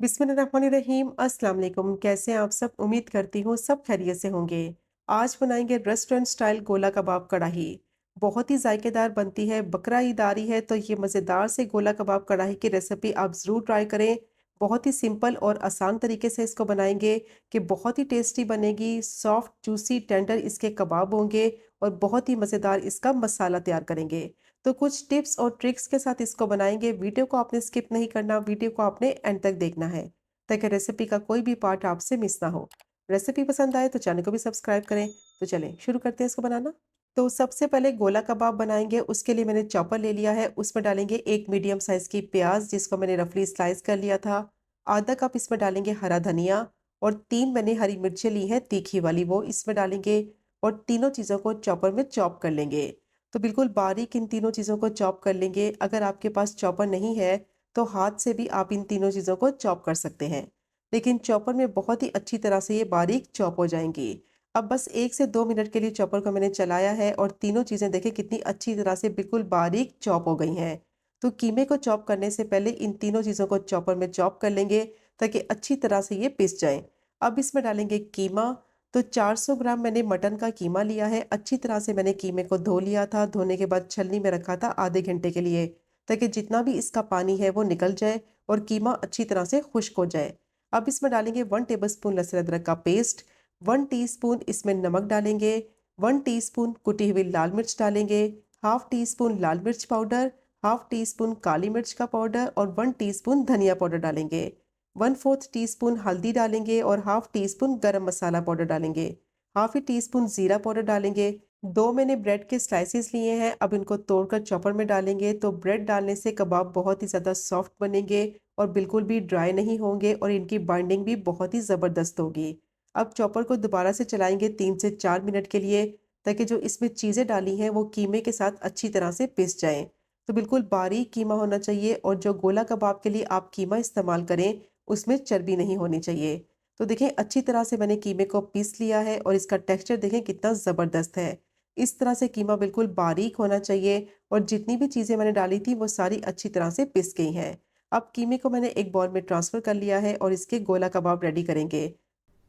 बिस्मिल्लाहिर्रहमानिर्रहीम। अस्सलाम वालेकुम। कैसे हैं आप सब? उम्मीद करती हूँ सब खैरियत से होंगे। आज बनाएंगे रेस्टोरेंट स्टाइल गोला कबाब कढ़ाई। बहुत ही जायकेदार बनती है। बकरा ईद आ रही है तो ये मज़ेदार से गोला कबाब कढ़ाई की रेसिपी आप ज़रूर ट्राई करें। बहुत ही सिंपल और आसान तरीके से इसको बनाएंगे कि बहुत ही टेस्टी बनेगी। सॉफ्ट जूसी टेंडर इसके कबाब होंगे और बहुत ही मज़ेदार इसका मसाला तैयार करेंगे। तो कुछ टिप्स और ट्रिक्स के साथ इसको बनाएंगे। वीडियो को आपने स्किप नहीं करना, वीडियो को आपने एंड तक देखना है ताकि रेसिपी का कोई भी पार्ट आपसे मिस ना हो। रेसिपी पसंद आए तो चैनल को भी सब्सक्राइब करें। तो चलें शुरू करते हैं इसको बनाना। तो सबसे पहले गोला कबाब बनाएंगे, उसके लिए मैंने चॉपर ले लिया है। उसमें डालेंगे एक मीडियम साइज की प्याज जिसको मैंने रफली स्लाइस कर लिया था। आधा कप इसमें डालेंगे हरा धनिया और 3 मैंने हरी मिर्चें ली हैं तीखी वाली, वो इसमें डालेंगे और तीनों चीज़ों को चॉपर में चॉप कर लेंगे। तो बिल्कुल बारीक इन तीनों चीज़ों को चॉप कर लेंगे। अगर आपके पास चॉपर नहीं है तो हाथ से भी आप इन तीनों चीज़ों को चॉप कर सकते हैं, लेकिन चॉपर में बहुत ही अच्छी तरह से ये बारीक चॉप हो जाएंगी। अब बस 1 से 2 मिनट के लिए चॉपर को मैंने चलाया है और तीनों चीज़ें देखें कितनी अच्छी तरह से बिल्कुल बारीक चॉप हो गई हैं। तो कीमे को चॉप करने से पहले इन तीनों चीज़ों को चॉपर में चॉप कर लेंगे ताकि अच्छी तरह से ये पिस जाए। अब इसमें डालेंगे कीमा। तो 400 ग्राम मैंने मटन का कीमा लिया है। अच्छी तरह से मैंने कीमे को धो लिया था। धोने के बाद छलनी में रखा था आधे घंटे के लिए ताकि जितना भी इसका पानी है वो निकल जाए और कीमा अच्छी तरह से खुश्क हो जाए। अब इसमें डालेंगे 1 टेबलस्पून लहसुन अदरक का पेस्ट, 1 टीस्पून इसमें नमक डालेंगे, 1 टीस्पून कुटी हुई लाल मिर्च डालेंगे, हाफ टी स्पून लाल मिर्च पाउडर, हाफ टी स्पून काली मिर्च का पाउडर और 1 टीस्पून धनिया पाउडर डालेंगे। 1/4 टीस्पून हल्दी डालेंगे और हाफ टी स्पून गरम मसाला पाउडर डालेंगे। हाफ ही टी स्पून जीरा पाउडर डालेंगे। 2 मैंने ब्रेड के स्लाइसेस लिए हैं, अब इनको तोड़कर चॉपर में डालेंगे। तो ब्रेड डालने से कबाब बहुत ही ज़्यादा सॉफ्ट बनेंगे और बिल्कुल भी ड्राई नहीं होंगे और इनकी बाइंडिंग भी बहुत ही ज़बरदस्त होगी। अब चॉपर को दोबारा से चलाएंगे 3 से 4 मिनट के लिए ताकि जो इसमें चीज़ें डाली हैं वो कीमे के साथ अच्छी तरह से पिस जाएं। तो बिल्कुल बारीक कीमा होना चाहिए और जो गोला कबाब के लिए आप कीमा इस्तेमाल करें उसमें चर्बी नहीं होनी चाहिए। तो देखें अच्छी तरह से मैंने कीमे को पीस लिया है और इसका टेक्सचर देखें कितना ज़बरदस्त है। इस तरह से कीमा बिल्कुल बारीक होना चाहिए और जितनी भी चीज़ें मैंने डाली थी वो सारी अच्छी तरह से पिस गई हैं। अब कीमे को मैंने एक बाउल में ट्रांसफ़र कर लिया है और इसके गोला कबाब रेडी करेंगे।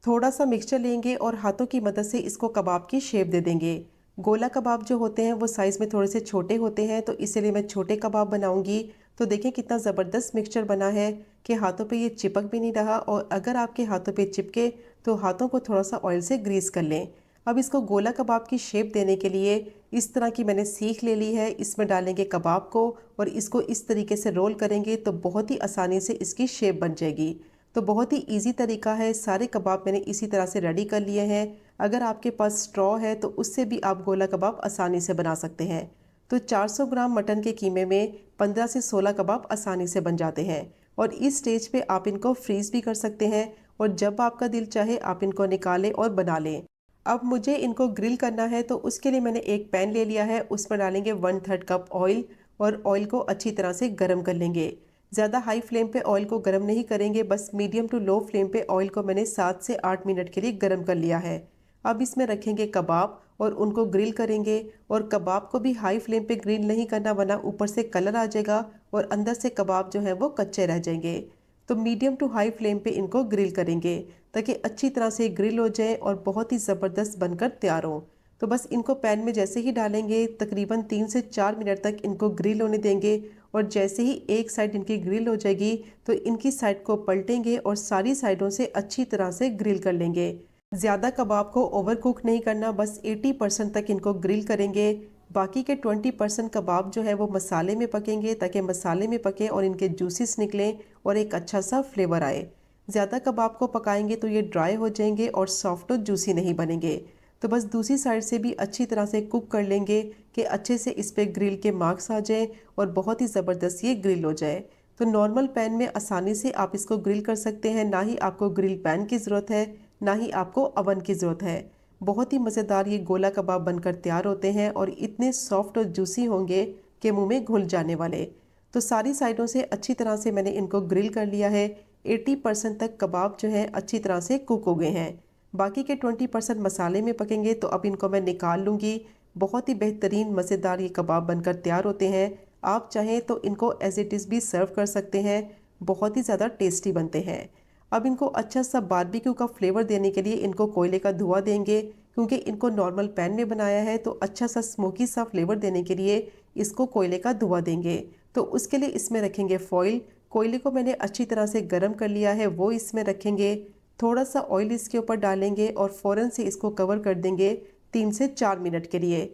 थोड़ा सा मिक्सचर लेंगे और हाथों की मदद से इसको कबाब की शेप दे देंगे। गोला कबाब जो होते हैं वो साइज़ में थोड़े से छोटे होते हैं तो इसीलिए मैं छोटे कबाब बनाऊंगी। तो देखें कितना ज़बरदस्त मिक्सचर बना है कि हाथों पे ये चिपक भी नहीं रहा और अगर आपके हाथों पे चिपके तो हाथों को थोड़ा सा ऑयल से ग्रीस कर लें। अब इसको गोला कबाब की शेप देने के लिए इस तरह की मैंने सीख ले ली है। इसमें डालेंगे कबाब को और इसको इस तरीके से रोल करेंगे तो बहुत ही आसानी से इसकी शेप बन जाएगी। तो बहुत ही इजी तरीका है। सारे कबाब मैंने इसी तरह से रेडी कर लिए हैं। अगर आपके पास स्ट्रॉ है तो उससे भी आप गोला कबाब आसानी से बना सकते हैं। तो 400 ग्राम मटन के कीमे में 15 से 16 कबाब आसानी से बन जाते हैं और इस स्टेज पे आप इनको फ्रीज भी कर सकते हैं और जब आपका दिल चाहे आप इनको निकालें और बना लें। अब मुझे इनको ग्रिल करना है तो उसके लिए मैंने एक पैन ले लिया है। उसमें डालेंगे 1/3 कप ऑयल और ऑयल को अच्छी तरह से गर्म कर लेंगे। ज़्यादा हाई फ्लेम पे ऑयल को गर्म नहीं करेंगे, बस मीडियम टू लो फ्लेम पे ऑयल को मैंने 7 से 8 मिनट के लिए गर्म कर लिया है। अब इसमें रखेंगे कबाब और उनको ग्रिल करेंगे और कबाब को भी हाई फ्लेम पे ग्रिल नहीं करना वरना ऊपर से कलर आ जाएगा और अंदर से कबाब जो है वो कच्चे रह जाएंगे। तो मीडियम टू हाई फ्लेम पे इनको ग्रिल करेंगे ताकि अच्छी तरह से ग्रिल हो जाए और बहुत ही ज़बरदस्त बनकर तैयार हो। तो बस इनको पैन में जैसे ही डालेंगे तकरीबन 3 से 4 मिनट तक इनको ग्रिल होने देंगे और जैसे ही एक साइड इनकी ग्रिल हो जाएगी तो इनकी साइड को पलटेंगे और सारी साइडों से अच्छी तरह से ग्रिल कर लेंगे। ज़्यादा कबाब को ओवर कुक नहीं करना, बस 80% तक इनको ग्रिल करेंगे। बाकी के 20% कबाब जो है वो मसाले में पकेंगे ताकि मसाले में पके और इनके जूसेस निकलें और एक अच्छा सा फ्लेवर आए। ज़्यादा कबाब को पकाएंगे तो ये ड्राई हो जाएंगे और सॉफ्ट और जूसी नहीं बनेंगे। तो बस दूसरी साइड से भी अच्छी तरह से कुक कर लेंगे कि अच्छे से इस पे ग्रिल के मार्क्स आ जाएं और बहुत ही ज़बरदस्त ये ग्रिल हो जाए। तो नॉर्मल पैन में आसानी से आप इसको ग्रिल कर सकते हैं, ना ही आपको ग्रिल पैन की ज़रूरत है ना ही आपको अवन की ज़रूरत है। बहुत ही मज़ेदार ये गोला कबाब बनकर तैयार होते हैं और इतने सॉफ्ट और जूसी होंगे कि मुंह में घुल जाने वाले। तो सारी साइडों से अच्छी तरह से मैंने इनको ग्रिल कर लिया है। 80% तक कबाब जो है अच्छी तरह से कुक हो गए हैं। बाकी के 20% मसाले में पकेंगे तो अब इनको मैं निकाल लूँगी। बहुत ही बेहतरीन मज़ेदार ये कबाब बनकर तैयार होते हैं। आप चाहें तो इनको एज इट इज़ भी सर्व कर सकते हैं। बहुत ही ज़्यादा टेस्टी बनते हैं। अब इनको अच्छा सा बारबेक्यू का फ्लेवर देने के लिए इनको कोयले का धुआं देंगे, क्योंकि इनको नॉर्मल पैन में बनाया है तो अच्छा सा स्मोकी सा फ्लेवर देने के लिए इसको कोयले का धुआं देंगे। तो उसके लिए इसमें रखेंगे फॉइल। कोयले को मैंने अच्छी तरह से गर्म कर लिया है, वो इसमें रखेंगे। थोड़ा सा ऑयल इसके ऊपर डालेंगे और फ़ौरन से इसको कवर कर देंगे 3 से 4 मिनट के लिए,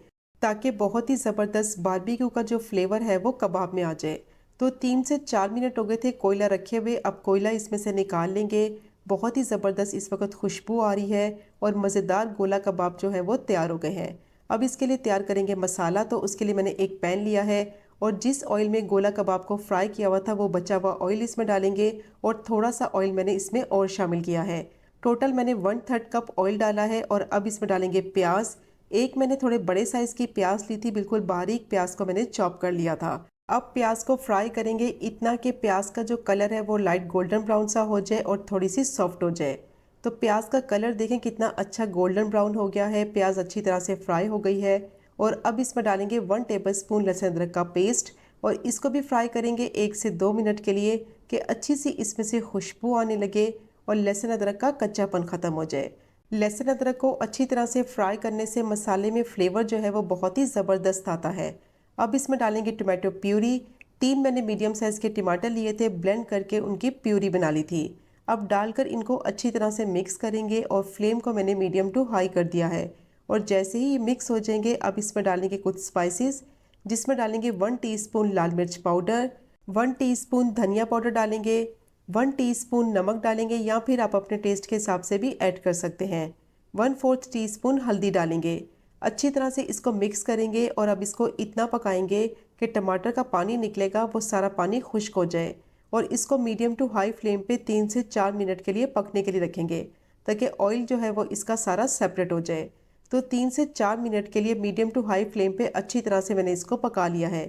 ताकि बहुत ही ज़बरदस्त बारबेक्यू का जो फ्लेवर है वो कबाब में आ जाए। तो 3 से 4 मिनट हो गए थे कोयला रखे हुए, अब कोयला इसमें से निकाल लेंगे। बहुत ही ज़बरदस्त इस वक्त खुशबू आ रही है और मज़ेदार गोला कबाब जो है वो तैयार हो गए हैं। अब इसके लिए तैयार करेंगे मसाला। तो उसके लिए मैंने एक पैन लिया है और जिस ऑयल में गोला कबाब को फ्राई किया हुआ था वो बचा हुआ ऑयल इसमें डालेंगे और थोड़ा सा ऑयल मैंने इसमें और शामिल किया है। टोटल मैंने 1/3 कप ऑयल डाला है और अब इसमें डालेंगे प्याज। एक मैंने थोड़े बड़े साइज़ की प्याज ली थी, बिल्कुल बारीक प्याज को मैंने चॉप कर लिया था। अब प्याज को फ्राई करेंगे इतना कि प्याज का जो कलर है वो लाइट गोल्डन ब्राउन सा हो जाए और थोड़ी सी सॉफ्ट हो जाए। तो प्याज का कलर देखें कितना अच्छा गोल्डन ब्राउन हो गया है, प्याज अच्छी तरह से फ्राई हो गई है। और अब इसमें डालेंगे 1 टेबलस्पून लहसुन अदरक का पेस्ट और इसको भी फ्राई करेंगे 1 से 2 मिनट के लिए कि अच्छी सी इसमें से खुशबू आने लगे और लहसुन अदरक का कच्चापन ख़त्म हो जाए। लहसुन अदरक को अच्छी तरह से फ्राई करने से मसाले में फ्लेवर जो है वो बहुत ही ज़बरदस्त आता है। अब इसमें डालेंगे टमाटो प्यूरी। 3 मैंने मीडियम साइज़ के टमाटर लिए थे, ब्लेंड करके उनकी प्यूरी बना ली थी। अब डालकर इनको अच्छी तरह से मिक्स करेंगे और फ्लेम को मैंने मीडियम टू हाई कर दिया है। और जैसे ही ये मिक्स हो जाएंगे अब इसमें डालेंगे कुछ स्पाइसेस, जिसमें डालेंगे 1 टीस्पून लाल मिर्च पाउडर, 1 टीस्पून धनिया पाउडर डालेंगे, 1 टीस्पून नमक डालेंगे या फिर आप अपने टेस्ट के हिसाब से भी ऐड कर सकते हैं। 1/4 टीस्पून हल्दी डालेंगे। अच्छी तरह से इसको मिक्स करेंगे और अब इसको इतना पकाएंगे कि टमाटर का पानी निकलेगा वो सारा पानी खुश्क हो जाए और इसको मीडियम टू हाई फ्लेम पे 3 से 4 मिनट के लिए पकने के लिए रखेंगे, ताकि ऑयल जो है वो इसका सारा सेपरेट हो जाए। तो 3 से 4 मिनट के लिए मीडियम टू हाई फ्लेम पे अच्छी तरह से मैंने इसको पका लिया है।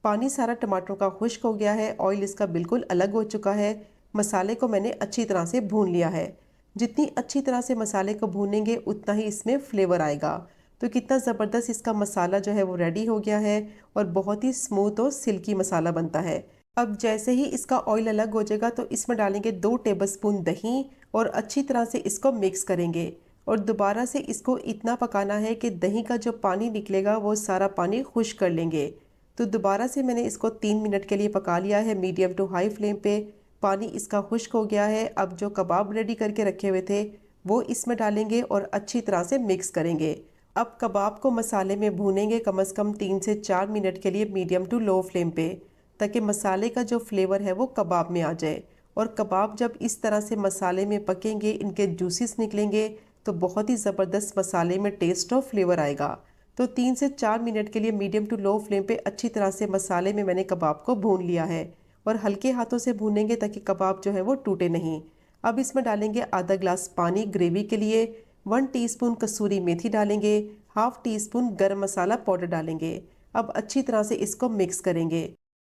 पानी सारा टमाटरों का खुश्क हो गया है, ऑयल इसका बिल्कुल अलग हो चुका है। मसाले को मैंने अच्छी तरह से भून लिया है। जितनी अच्छी तरह से मसाले को भूनेंगे उतना ही इसमें फ्लेवर आएगा। तो कितना ज़बरदस्त इसका मसाला जो है वो रेडी हो गया है और बहुत ही स्मूथ और सिल्की मसाला बनता है। अब जैसे ही इसका ऑयल अलग हो जाएगा तो इसमें डालेंगे 2 टेबलस्पून दही और अच्छी तरह से इसको मिक्स करेंगे और दोबारा से इसको इतना पकाना है कि दही का जो पानी निकलेगा वो सारा पानी खुश्क कर लेंगे। तो दोबारा से मैंने इसको 3 मिनट के लिए पका लिया है मीडियम टू हाई फ्लेम पे। पानी इसका खुश्क हो गया है। अब जो कबाब रेडी करके रखे हुए थे वो इसमें डालेंगे और अच्छी तरह से मिक्स करेंगे। अब कबाब को मसाले में भूनेंगे कम से कम 3 से 4 मिनट के लिए मीडियम टू लो फ्लेम पे, ताकि मसाले का जो फ्लेवर है वो कबाब में आ जाए। और कबाब जब इस तरह से मसाले में पकेंगे, इनके जूसेस निकलेंगे तो बहुत ही ज़बरदस्त मसाले में टेस्ट और फ्लेवर आएगा। तो 3 से 4 मिनट के लिए मीडियम टू लो फ्लेम पे अच्छी तरह से मसाले में मैंने कबाब को भून लिया है और हल्के हाथों से भूनेंगे ताकि कबाब जो है वो टूटे नहीं। अब इसमें डालेंगे आधा ग्लास पानी ग्रेवी के लिए, 1 टीस्पून कसूरी मेथी डालेंगे, हाफ टी स्पून गर्म मसाला पाउडर डालेंगे। अब अच्छी तरह से इसको मिक्स करेंगे।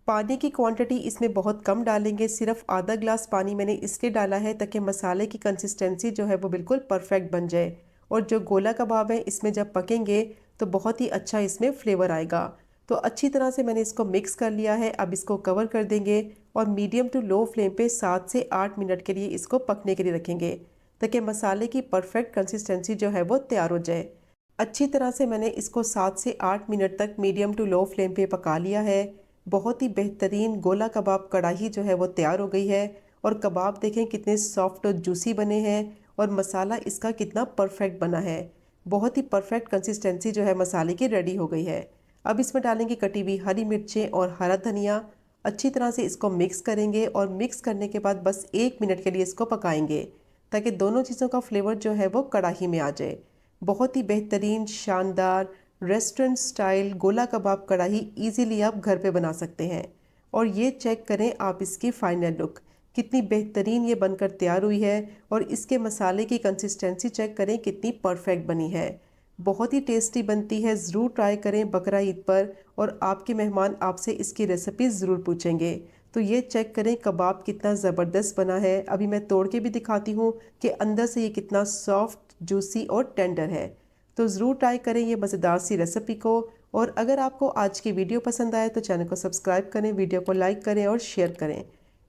पानी की क्वांटिटी इसमें बहुत कम डालेंगे, सिर्फ आधा ग्लास पानी मैंने इसलिए डाला है ताकि मसाले की कंसिस्टेंसी जो है वो बिल्कुल परफेक्ट बन जाए और जो गोला कबाब है इसमें जब पकेंगे तो बहुत ही अच्छा इसमें फ्लेवर आएगा। तो अच्छी तरह से मैंने इसको मिक्स कर लिया है। अब इसको कवर कर देंगे और मीडियम टू लो फ्लेम पे 7 से 8 मिनट के लिए इसको पकने के लिए रखेंगे, ताकि मसाले की परफेक्ट कंसिस्टेंसी जो है वो तैयार हो जाए। अच्छी तरह से मैंने इसको 7 से 8 मिनट तक मीडियम टू लो फ्लेम पे पका लिया है। बहुत ही बेहतरीन गोला कबाब कढ़ाई जो है वो तैयार हो गई है और कबाब देखें कितने सॉफ्ट और जूसी बने हैं और मसाला इसका कितना परफेक्ट बना है। बहुत ही परफेक्ट कंसिस्टेंसी जो है मसाले की रेडी हो गई है। अब इसमें डालेंगे कटी हुई हरी मिर्चें और हरा धनिया। अच्छी तरह से इसको मिक्स करेंगे और मिक्स करने के बाद बस 1 मिनट के लिए इसको पकाएंगे, ताकि दोनों चीज़ों का फ्लेवर जो है वो कढ़ाई में आ जाए। बहुत ही बेहतरीन शानदार रेस्टोरेंट स्टाइल गोला कबाब कढ़ाई इजीली आप घर पे बना सकते हैं। और ये चेक करें आप इसकी फाइनल लुक, कितनी बेहतरीन ये बनकर तैयार हुई है और इसके मसाले की कंसिस्टेंसी चेक करें कितनी परफेक्ट बनी है। बहुत ही टेस्टी बनती है, ज़रूर ट्राई करें बकरा ईद पर और आपके मेहमान आपसे इसकी रेसिपी ज़रूर पूछेंगे। तो ये चेक करें कबाब कितना ज़बरदस्त बना है। अभी मैं तोड़ के भी दिखाती हूँ कि अंदर से ये कितना सॉफ्ट, जूसी और टेंडर है। तो ज़रूर ट्राई करें ये मज़ेदार सी रेसिपी को। और अगर आपको आज की वीडियो पसंद आए तो चैनल को सब्सक्राइब करें, वीडियो को लाइक करें और शेयर करें।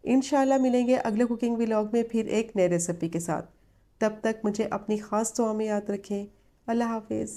इंशाल्लाह मिलेंगे अगले कुकिंग व्लॉग में फिर एक नए रेसिपी के साथ। तब तक मुझे अपनी ख़ास दुआ में याद रखें। अल्लाह हाफिज़।